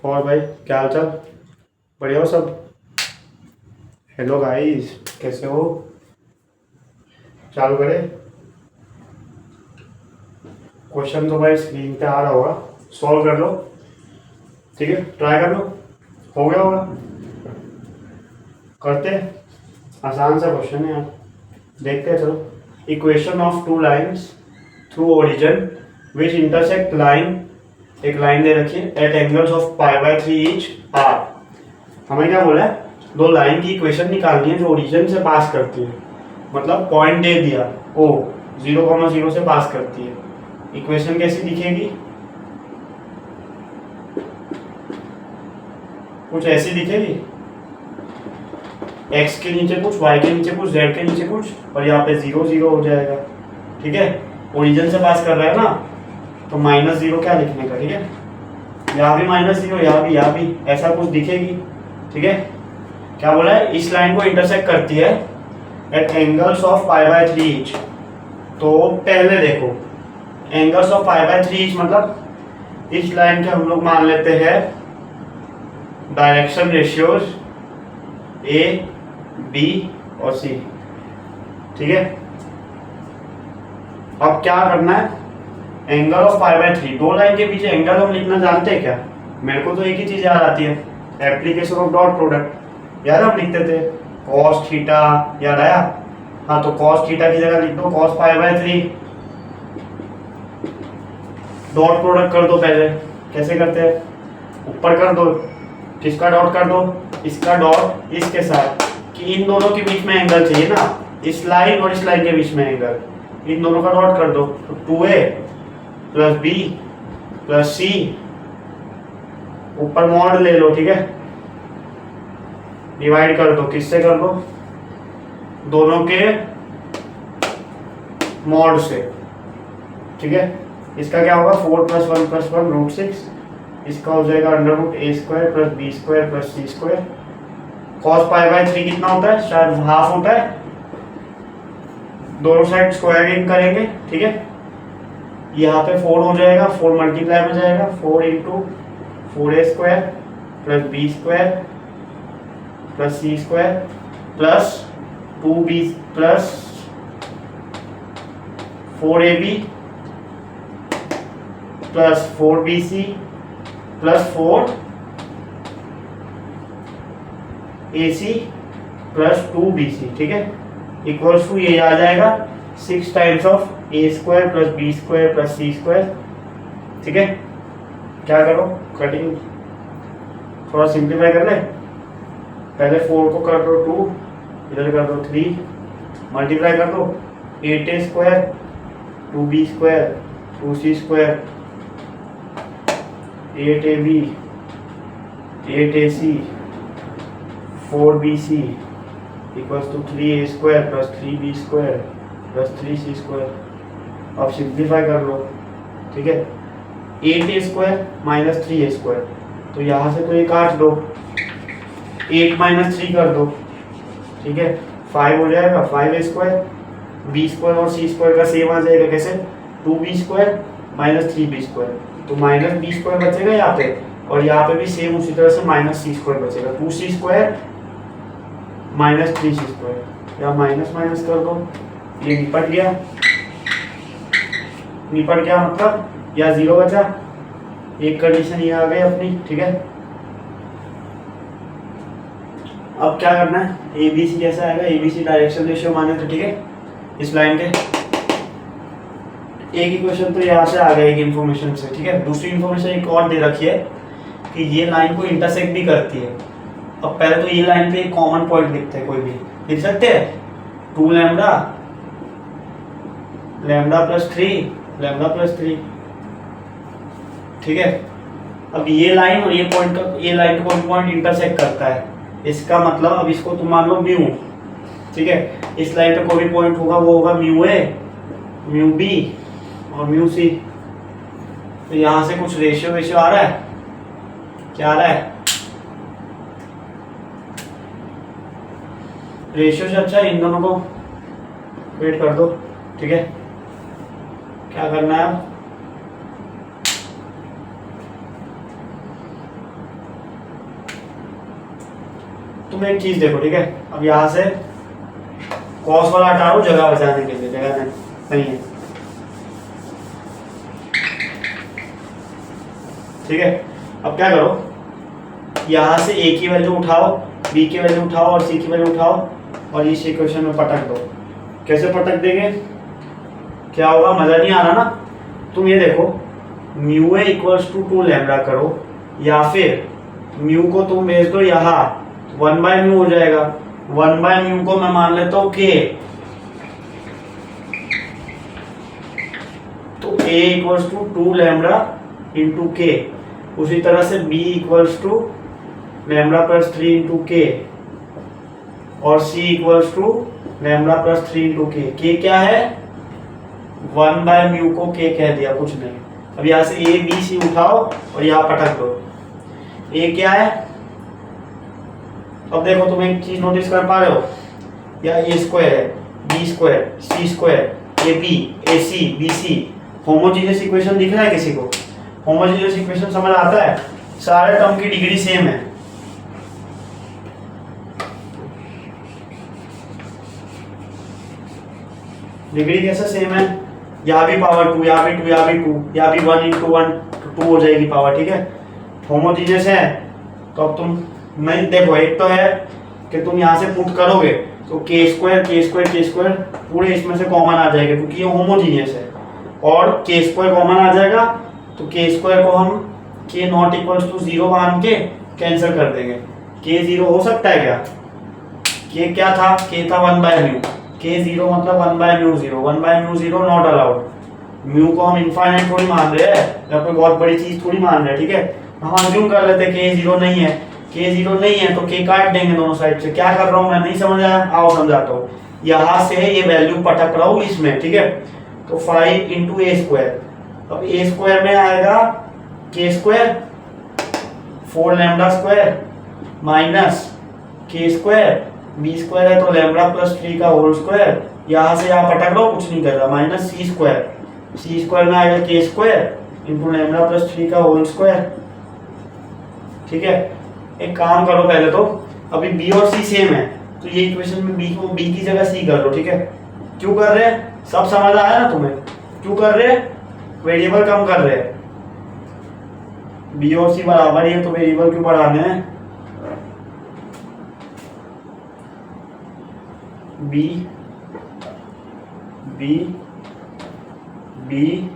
और भाई क्या हाल चाल? बढ़िया हो सब? हेलो गाइस, कैसे हो? चालू करें? क्वेश्चन तो भाई स्क्रीन पे आ रहा होगा, सॉल्व कर लो। ठीक है, ट्राई कर लो। हो गया होगा। करते हैं। आसान सा क्वेश्चन है यार, देखते हैं चलो। Equation of two lines through origin which intersect line, एक लाइन दे रखी है, at angles of π/3 each are. हमें क्या बोला है? दो लाइन की इक्वेशन निकालनी है जो ओरिजिन से पास करती है, मतलब पॉइंट दे दिया ओ 0,0 से पास करती है। इक्वेशन कैसी दिखेगी? कुछ ऐसी दिखेगी, x के नीचे कुछ, y के नीचे कुछ, z के नीचे कुछ, और यहाँ पे 0 0 हो जाएगा। ठीक है, ओरिजिन से पास कर रहा है ना, तो -0 क्या लिखने का। ठीक है, यहाँ भी -0, यहाँ भी ऐसा कुछ दिखेगी। ठीक है, क्या बोला है? इस लाइन को इंटरसेक्ट करती है एट एंगल्स ऑफ π/3 ईच। तो पहले देखो, एंगल्स ऑफ π/3 ईच मतलब इस लाइन के हम लोग मान लेते हैं डायरेक्शन रेशियोज ए बी और सी। ठीक है, अब क्या करना है? एंगल ऑफ π/3, दो लाइन के बीच एंगल हम लिखना जानते हैं क्या? मेरे को तो एक ही चीज याद आती है, एप्लीकेशन ऑफ डॉट प्रोडक्ट। याद हम लिखते थे cos थीटा, याद आया? हाँ, तो cos थीटा की जगह लिख दो cos π/3। डॉट प्रोडक्ट कर दो पहले। कैसे करते हैं? ऊपर कर दो, किसका डॉट कर दो? इसका डॉट इसके साथ, कि इन दोनों के बीच में एंगल चाहिए ना, इस लाइन और इस लाइन के बीच में एंगल, इन दोनों का डॉट कर दो। तो 2a प्लस बी प्लस सी, ऊपर मॉड ले लो। ठीक है, डिवाइड कर दो, किससे कर दो? दोनों के मॉड से। ठीक है, इसका क्या होगा? 4 + 1 + 1 √6। इसका हो जाएगा √a² + b² + c²। cos π/3 कितना होता है? शायद हाफ होता है। दोनों साइड स्क्वायर इन करेंगे। ठीक है, यहाँ पे 4 हो जाएगा, 4 मल्टीप्लाई में जाएगा, 4 × 4a² + b² + c² + 2b + 4ab + 4bc + 4ac + 2bc। ठीक है, इक्वल्स टू ये आ जाएगा 6 times of a² + b² + c²। ठीक है, क्या करो? कटिंग थोड़ा सिंप्लीफाई कर ले। पहले 4 को कर दो 2, इधर कर दो 3, मल्टीप्लाई कर दो 8a² 2b² 2c², 8ab 8ac 4bc = 3a² + 3b² + 3c²। अब सिंप्लीफाई कर लो। ठीक है, 8a² - 3a², तो यहाँ से तो ये काट दो, 8 - 3 कर दो। ठीक है, 5 हो जाएगा, 5a², b² और c² का सेम आ जाएगा। कैसे? 2b² - 3b², तो -b² बचेगा यहाँ पे, और यहाँ पे भी सेम उसी तरह से -c² बचेगा। 2c² - 3c², या माइनस माइनस कर दो, ये निपट गया। निपट गया मतलब या 0 बचा, एक कंडीशन ये आ गई अपनी। ठीक है, अब क्या करना है? ए बी सी कैसा आएगा? A B C direction ratio माने तो। ठीक है, इस लाइन के एक इक्वेशन तो यहाँ से आ गया एक इन्फॉर्मेशन से। ठीक है, दूसरी इन्फॉर्मेशन एक और दे रखी है कि ये लाइन को इंटरसेक्ट भी करती है। अब पहले तो ये लाइन पे एक कॉमन पॉइंट लिखते हैं, कोई भी लिख सकते हैं। 2 लैम्डा + 3 लैम्डा + 3। ठीक है, अब ये लाइन और ये पॉइंट का, ये लाइन का पॉइंट इंटरसेक्ट करता है, इसका मतलब अब इसको तुम मान लो म्यू। ठीक है, इस लाइन पे कोई भी पॉइंट होगा वो होगा μa, μb और μc। तो यहाँ से कुछ रेशियो आ रहा है। क्या आ रहा है? रेशियो से अच्छा इन दोनों को वेट कर दो। ठीक है, क्या करना है अब? तुम एक चीज देखो, ठीक है, अब यहाँ से कॉस वाला हटा लो जगह बचाने के लिए, जगह नहीं है, ठीक है। अब क्या करो, यहाँ से ए की वैल्यू उठाओ, बी की वैल्यू उठाओ और सी की वैल्यू उठाओ और इस इक्वेशन में पटक दो। कैसे पटक देंगे, क्या होगा, मजा नहीं आ रहा ना। तुम ये देखो, mu A equals to 2 lambda करो, या फिर म्यू को तुम भेज दो यहाँ, 1 बाय म्यू हो जाएगा। 1 बाय म्यू को मैं मान लेता हूँ के, तो a equals to 2 lambda into k. उसी तरह से b equals to lambda plus 3 into k और c equals to lambda plus 3 into k क्या है, 1 बाय म्यू को के कह दिया, कुछ नहीं। अब यहाँ से ए बी सी उठाओ और यहाँ पटक दो। ए क्या है, अब देखो तुम एक चीज नोटिस कर पा रहे हो, या ए स्क्वायर है, B square, C square, A B, A C, B C. Homogeneous equation दिख रहा है किसी को, होमोजीनियस इक्वेशन समझ आता है, सारे टर्म की डिग्री सेम है। डिग्री कैसे सेम है, यहाँ भी पावर 2, यहाँ भी 2, यहाँ भी 2, यहाँ भी 1 इंटू 1 2 हो जाएगी पावर, ठीक है। होमोजीनियस है तो अब तुम नहीं देखो, एक तो है कि तुम यहाँ से पुट करोगे तो के स्क्वायर के स्क्वायर के स्क्वायर पूरे इसमें से कॉमन आ जाएगा क्योंकि ये होमोजीनियस है, और के स्क्वायर कॉमन आ जाएगा तो के स्क्वायर को हम के नॉट इक्वल्स टू 0 मान के कैंसिल कर देंगे। के 0 हो सकता है क्या, के क्या था, के था 1 बाय म्यू, के 0 मतलब 1 by mu 0, 1 by mu 0 not allowed. Mu को हम इनफाइनाइट थोड़ी मान रहे हैं या कोई बहुत बड़ी चीज थोड़ी मान रहे हैं, ठीक है। हम अज्यूम कर लेते हैं के 0 नहीं है, के 0 नहीं है तो के काट देंगे दोनों साइड से। क्या कर रहा हूँ मैं, नहीं समझ आया, आओ समझाता हूँ। यहाँ से ये वैल्यू पटक रहा हूँ इसमें, ठीक है, तो 5 इंटू ए स्क्वायर। अब ए स्क्वायर में आएगा के स्क्वायर 4 लैम्डा स्क्वायर माइनस के स्क्वायर, बी स्क्वायर है तो लैम्डा प्लस 3 का होल स्क्वायर, यहाँ से यहाँ पटक रहा हूँ, कुछ नहीं कर रहा, माइनस सी स्क्वायर, सी स्क्वायर में आएगा के स्क्वायर इंटू लैम्डा प्लस 3 का होल स्क्वायर, ठीक है। एक काम करो पहले तो, अभी बी और सी सेम है तो ये इक्वेशन में बी को बी की जगह सी कर लो, ठीक है। क्यों कर रहे हैं, सब समझ आया ना तुम्हें, क्यों कर रहे हैं, वेरिएबल कम कर रहे हैं। बी और सी बराबर ही है तो वेरिएबल क्यों बढ़ाने हैं, बी बी बी।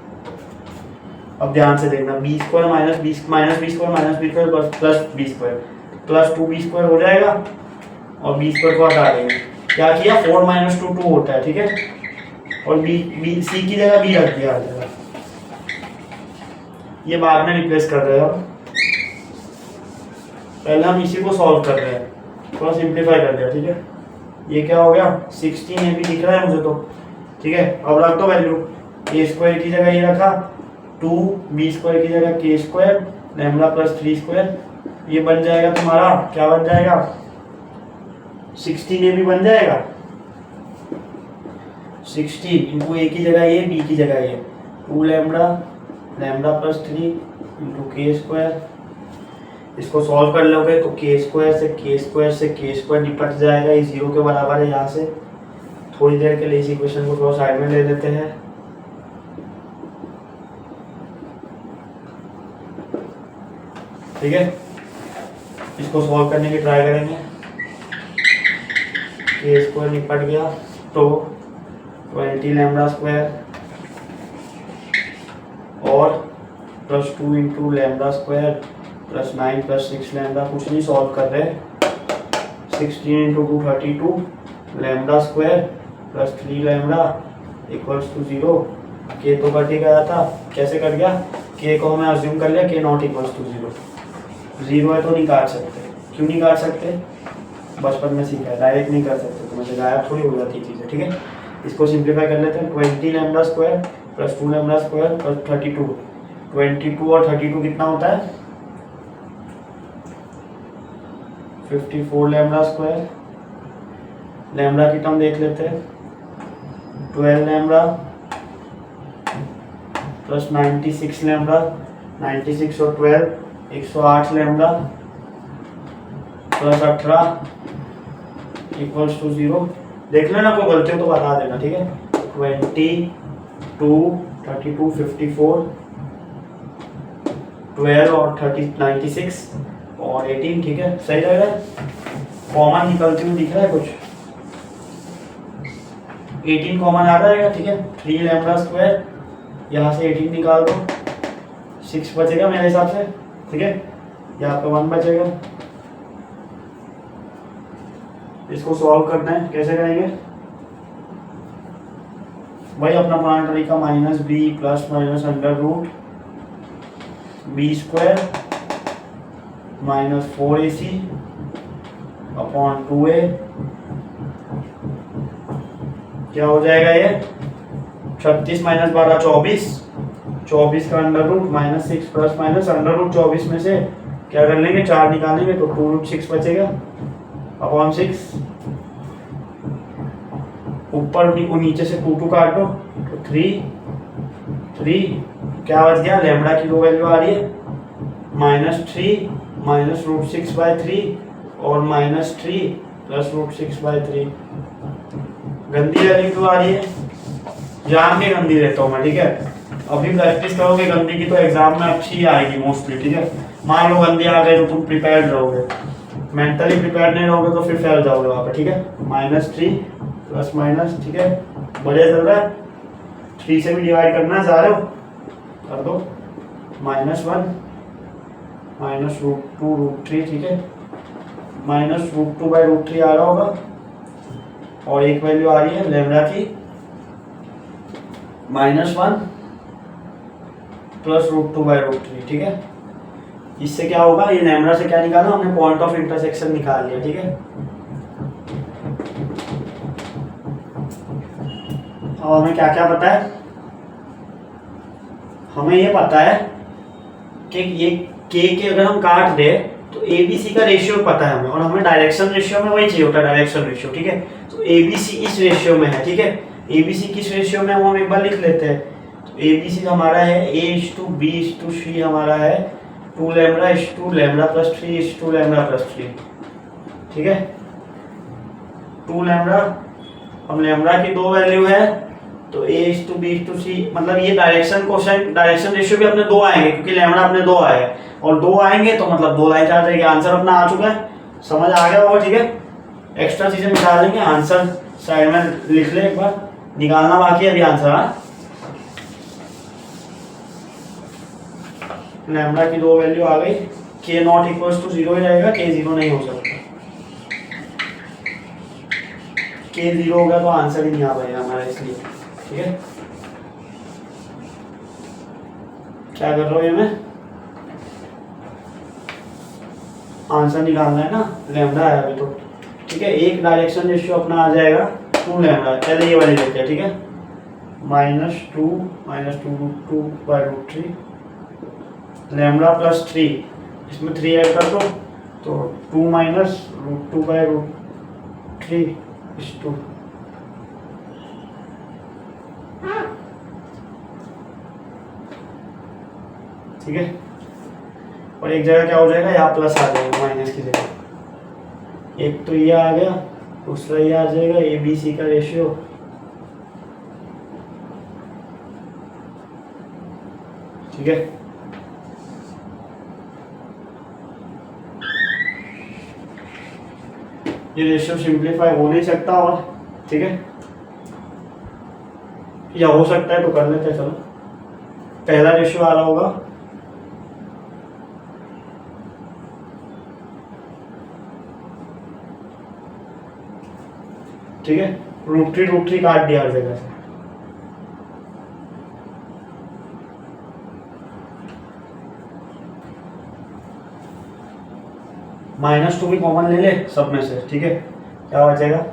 अब ध्यान से देखना, B square minus B square minus B square plus B square plus 2 B square हो जाएगा और बी स्क्वायर को हटा देंगे। क्या किया, 4 माइनस 2 2 होता है, ठीक है, और बी बी सी की जगह बी रख दिया, ये बाद में रिप्लेस कर रहे हैं। पहले हम इसी को सॉल्व कर रहे हैं, थोड़ा सिंप्लीफाई कर दिया, ठीक है। ये क्या हो गया, 16 ये भी दिख रहा है मुझे तो, ठीक है। अब रख दो वैल्यू, ए स्क्वायर की जगह ये रखा 2, बी स्क्वायर की जगह के स्क्वायर लैम्डा प्लस 3 स्क्वायर, ये बन जाएगा तुम्हारा, क्या बन जाएगा, 16 ये भी बन जाएगा, 16 इंटू ए की जगह ये, बी की जगह ये 2 लैम्डा लैम्डा प्लस 3 इंटू के स्क्वायर। इसको सॉल्व कर लोगे तो के स्क्वायर से के स्क्वायर से के स्क्वायर निपट जाएगा, ये 0 के बराबर है। यहाँ से थोड़ी देर के लिए इस इक्वेशन को थोड़ा साइड में ले लेते हैं, ठीक है। इसको सॉल्व करने की ट्राई करेंगे, के स्क्वायर निपट गया तो 20 लैम्डा स्क्वायर और plus 2 into lambda square plus 9 plus 6 lambda, कुछ नहीं सॉल्व कर रहे, 16 into 2 32 lambda square plus 3 lambda equals to 0। के तो कट ही गया था, कैसे कट गया, के को हमें अज्यूम कर लिया के नॉट इक्वल्स टू 0, 0 है तो नहीं काट सकते। क्यों नहीं काट सकते, बचपन में सीखा है, डायरेक्ट नहीं कर सकते, तो मुझे गायब थोड़ी हो जाती चीज़ें, ठीक है। इसको सिंप्लीफाई कर लेते हैं, 20 lambda square plus 2 lambda square plus 32, 22 और 32 कितना होता है, 54 लैम्डा स्क्वायर। लैम्डा की टर्म देख लेते हैं, 12 लैम्डा प्लस 96 लैम्डा, 96 और 12 108 लैम्डा प्लस 18 इक्वल्स टू 0। देख लेना, कोई गलती हो तो बता देना, ठीक है। 22, 32, 54, 12 और 30, 96 और 18, ठीक है, सही लग रहा है। कॉमन निकलते हुए दिख रहा है कुछ, 18 कॉमन आ जाएगा, ठीक है। 3 लैम्डा स्क्वायर, यहाँ से 18 निकाल दो, 6 बचेगा मेरे हिसाब से, ठीक है। यहाँ पे 1 बचेगा। इसको सॉल्व करना है, कैसे करेंगे भाई? अपना पुराना तरीका, minus B plus minus under root B square minus 4ac upon 2a, क्या हो जाएगा ये? 36 माइनस 12 24, 24 का under root minus 6 plus minus under root 24 में से क्या कर लेंगे, 4 निकालेंगे तो 2 रूट 6 बचेगा अपॉन 6। ऊपर नीचे से 2 काट दो तो 3 क्या बच गया? लैम्बडा की 2 वैल्यू आ रही है, -3 माइनस रूट 6/3 और -3 प्लस रूट 6/3। गंदी वैल्यू क्यों आ रही है? जान के गंदी देता हूँ मैं, ठीक है। अभी प्रैक्टिस करोगे गंदी की तो एग्जाम में अच्छी आएगी मोस्टली, ठीक है। मान लो गंदी आ गई तो तुम प्रिपेयर्ड रहोगे, मेंटली प्रिपेयर्ड नहीं रहोगे तो फिर फेल जाओगे वहाँ पे, ठीक है। -3 प्लस माइनस, ठीक है, बढ़िया चल रहा है। 3 से भी डिवाइड करना चाह रहे हो कर दो, -1 माइनस रूट 2 रूट 3, ठीक है, माइनस रूट 2/√3 आ रहा होगा। और एक वैल्यू आ रही है लैम्बडा की -1 प्लस रूट 2/√3, ठीक है। इससे क्या होगा, ये लैम्बडा से क्या निकाला हमने? पॉइंट ऑफ इंटरसेक्शन निकाल लिया, ठीक है। और हमें क्या क्या पता है? हमें ये पता है कि ये के अगर हम काट दे तो ABC का रेशियो पता है हमें, और हमें डायरेक्शन रेशियो में वही चाहिए होता है, डायरेक्शन रेशियो, ठीक है। तो ABC इस रेशियो में है, ठीक है। ABC किस रेशियो में वो हम एक बार लिख लेते हैं। तो ABC हमारा है A:B:C हमारा है 2 लैम्बडा प्लस 3 लैम्बडा प्लस 3, ठीक है। 2 लैम्बडा, हम लैम्बडा की 2 वैल्यू है तो A:B:C, मतलब ये डायरेक्शन रेशियो भी अपने 2 आएंगे क्योंकि लैम्बडा अपने 2 आए और 2 आएंगे तो मतलब 2 लाइन आ जाएगी। आंसर अपना आ चुका है, समझ आ गया होगा, ठीक है। एक्स्ट्रा चीजें निकाल लेंगे, आंसर साइड में लिख ले, एक बार निकालना बाकी है अभी आंसर। हाँ, लैम्बडा की 2 वैल्यू आ गई, K0 इक्वल्स टू 0 ही रहेगा, K 0 नहीं हो सकता। K 0 होगा तो आंसर ही नहीं आ पाएगा हमारा, इसलिए, ठीक है। क्या कर रहा हूँ ये मैं? आंसर निकालना है ना, लैम्बडा है अभी तो, ठीक है। एक डायरेक्शन रेशियो अपना आ जाएगा 2 लैम्बडा, पहले ये वाली लेते हैं, ठीक है। -2 रूट 2/√3 लैम्बडा प्लस 3, इसमें 3 ऐड कर दो तो 2 माइनस रूट 2/√3 इस 2, ठीक है। और एक जगह क्या हो जाएगा, यहाँ प्लस आ जाएगा माइनस की जगह। एक तो ये आ गया, दूसरा ये आ जाएगा ABC का रेशियो, ठीक है। ये रेशियो सिंप्लीफाई हो नहीं सकता, और ठीक है, या हो सकता है तो कर लेते हैं। चलो, पहला रेशियो आ रहा होगा ठीक है, √3 काट दिया हर जगह से, -2 भी कॉमन ले ले सब में से, ठीक है। क्या बचेगा,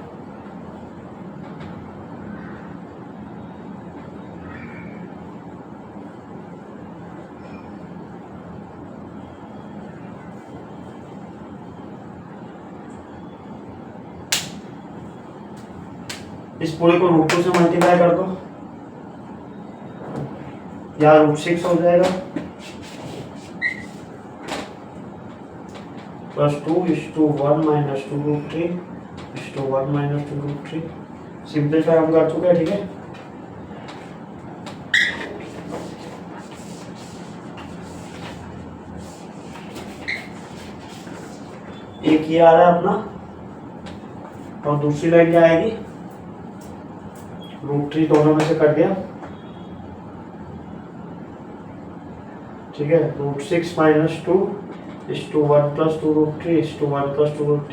इस पूरे को √2 से मल्टीप्लाई कर दो, या √6 हो जाएगा, +2 1 -2 √3 x2 1 माइनस 2 रूट 3 सिंप्लीफाई हम कर चुके हैं, ठीक है। एक ये आ रहा है अपना, और दूसरी लाइन क्या आएगी, रूट 3 दोनों में से कट गया, ठीक है। Root 6 minus 2 x2 1 plus 2 root 3 x2 1 plus 2 root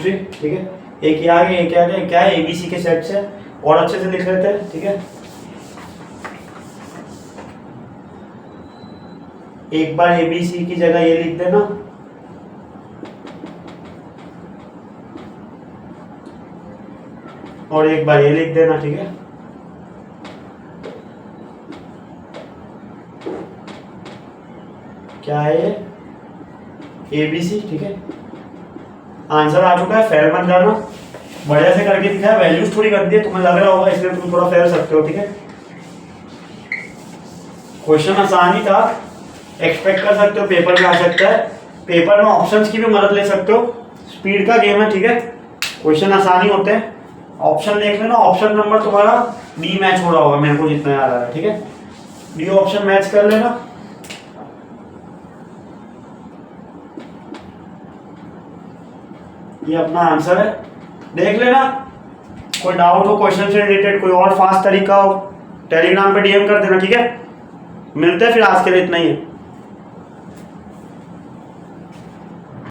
3, ठीक है। एक ये आ गया, एक आ गया, क्या है, ABC के सेट से, और अच्छे से लिख लेते हैं, ठीक है। एक बार ABC की जगह ये लिख देना, और एक बार ये लिख देना, ठीक है। क्या है ये, ABC, ठीक है। आंसर आ चुका है, फेयर बन जाना, बढ़िया से करके दिखाया, वैल्यूज थोड़ी कर दी, तुम्हें लग रहा होगा इसलिए तुम थोड़ा फेयर सकते हो, ठीक है। क्वेश्चन आसान ही था, एक्सपेक्ट कर सकते हो पेपर में आ सकता है, पेपर में ऑप्शंस की भी मदद ले सकते हो, स्पीड का गेम है, ठीक है। क्वेश्चन आसान ही होते हैं, ऑप्शन देख लेना, ऑप्शन नंबर तुम्हारा डी मैच हो रहा होगा, मेरे को जितना याद आ रहा है, ठीक है। डी ऑप्शन मैच कर लेना, ये अपना आंसर है, देख लेना। कोई डाउट हो क्वेश्चन से रिलेटेड, कोई और फास्ट तरीका हो, टेलीग्राम पे DM कर देना, ठीक है। मिलते हैं फिर, आज के लिए इतना ही है।